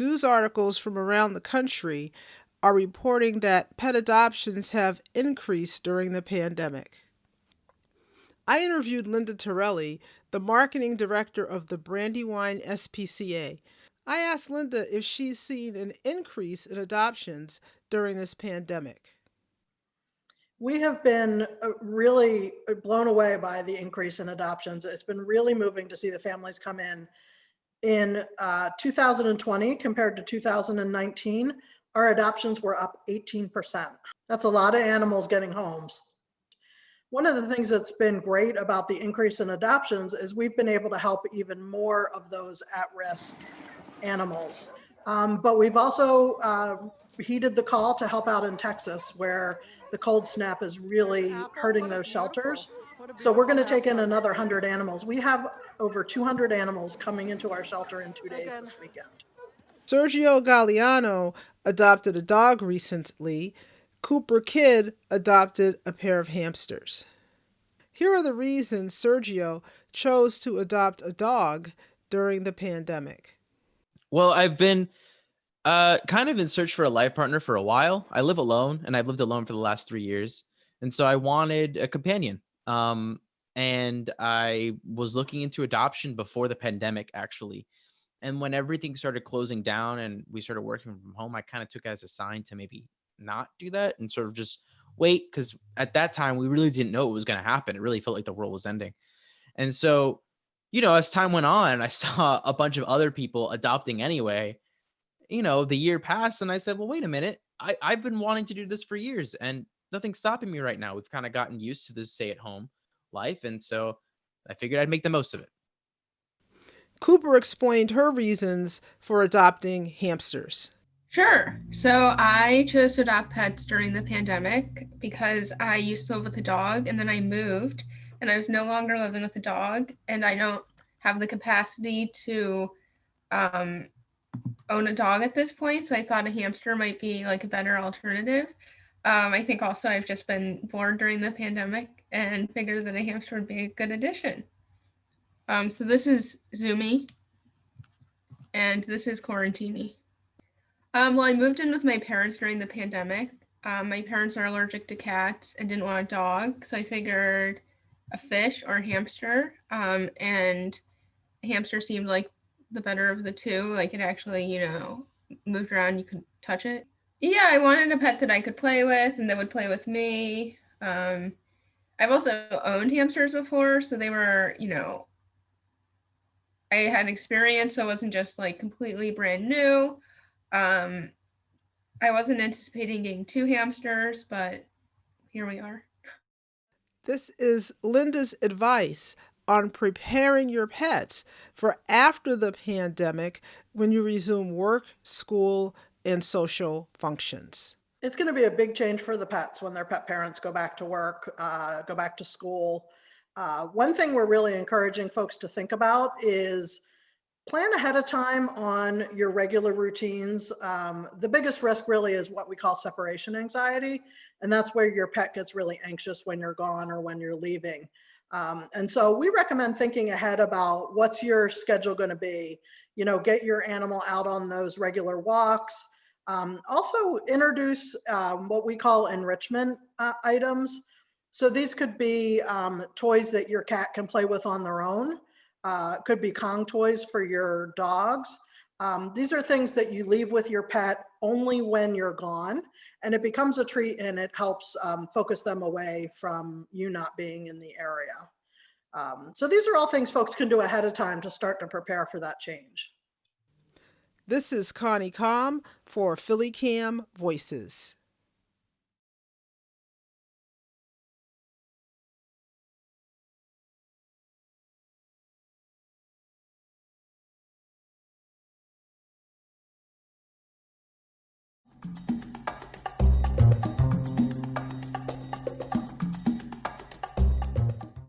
News articles from around the country are reporting that pet adoptions have increased during the pandemic. I interviewed Linda Torelli, the marketing director of the Brandywine SPCA. I asked Linda if she's seen an increase in adoptions during this pandemic. We have been really blown away by the increase in adoptions. It's been really moving to see the families come in. In 2020 compared to 2019, our adoptions were up 18%. That's a lot of animals getting homes. One of the things that's been great about the increase in adoptions is we've been able to help even more of those at-risk animals. But we've also heeded the call to help out in Texas, where the cold snap is really hurting those shelters. So we're going to take in another 100 animals. We have over 200 animals coming into our shelter in 2 days this weekend. Sergio Galliano adopted a dog recently. Cooper Kidd adopted a pair of hamsters. Here are the reasons Sergio chose to adopt a dog during the pandemic. Well, I've been kind of in search for a life partner for a while. I live alone, and I've lived alone for the last 3 years. And so I wanted a companion. And I was looking into adoption before the pandemic, actually. And when everything started closing down and we started working from home, I kind of took it as a sign to maybe not do that and sort of just wait. Because at that time, we really didn't know what was going to happen. It really felt like the world was ending. And so, as time went on, I saw a bunch of other people adopting anyway. The year passed and I said, well, wait a minute. I've been wanting to do this for years and nothing's stopping me right now. We've kind of gotten used to this stay at home life. And so I figured I'd make the most of it. Cooper explained her reasons for adopting hamsters. Sure. So I chose to adopt pets during the pandemic because I used to live with a dog and then I moved and I was no longer living with a dog and I don't have the capacity to own a dog at this point. So I thought a hamster might be like a better alternative. I think also I've just been bored during the pandemic and figured that a hamster would be a good addition. So this is Zumi and this is Quarantini. Well, I moved in with my parents during the pandemic. My parents are allergic to cats and didn't want a dog, so I figured a fish or a hamster. And a hamster seemed like the better of the two. Like it actually, moved around, you could touch it. Yeah, I wanted a pet that I could play with and that would play with me. I've also owned hamsters before, so they were, I had experience, so it wasn't just like completely brand new. I wasn't anticipating getting 2 hamsters, but here we are. This is Linda's advice on preparing your pets for after the pandemic when you resume work, school, and social functions. It's going to be a big change for the pets when their pet parents go back to work, go back to school. One thing we're really encouraging folks to think about is plan ahead of time on your regular routines. The biggest risk really is what we call separation anxiety. And that's where your pet gets really anxious when you're gone or when you're leaving. And so we recommend thinking ahead about what's your schedule going to be. Get your animal out on those regular walks. Also introduce what we call enrichment items. So these could be toys that your cat can play with on their own. Could be Kong toys for your dogs. These are things that you leave with your pet only when you're gone, and it becomes a treat and it helps focus them away from you not being in the area. So these are all things folks can do ahead of time to start to prepare for that change. This is Connie Com for PhillyCAM Voices.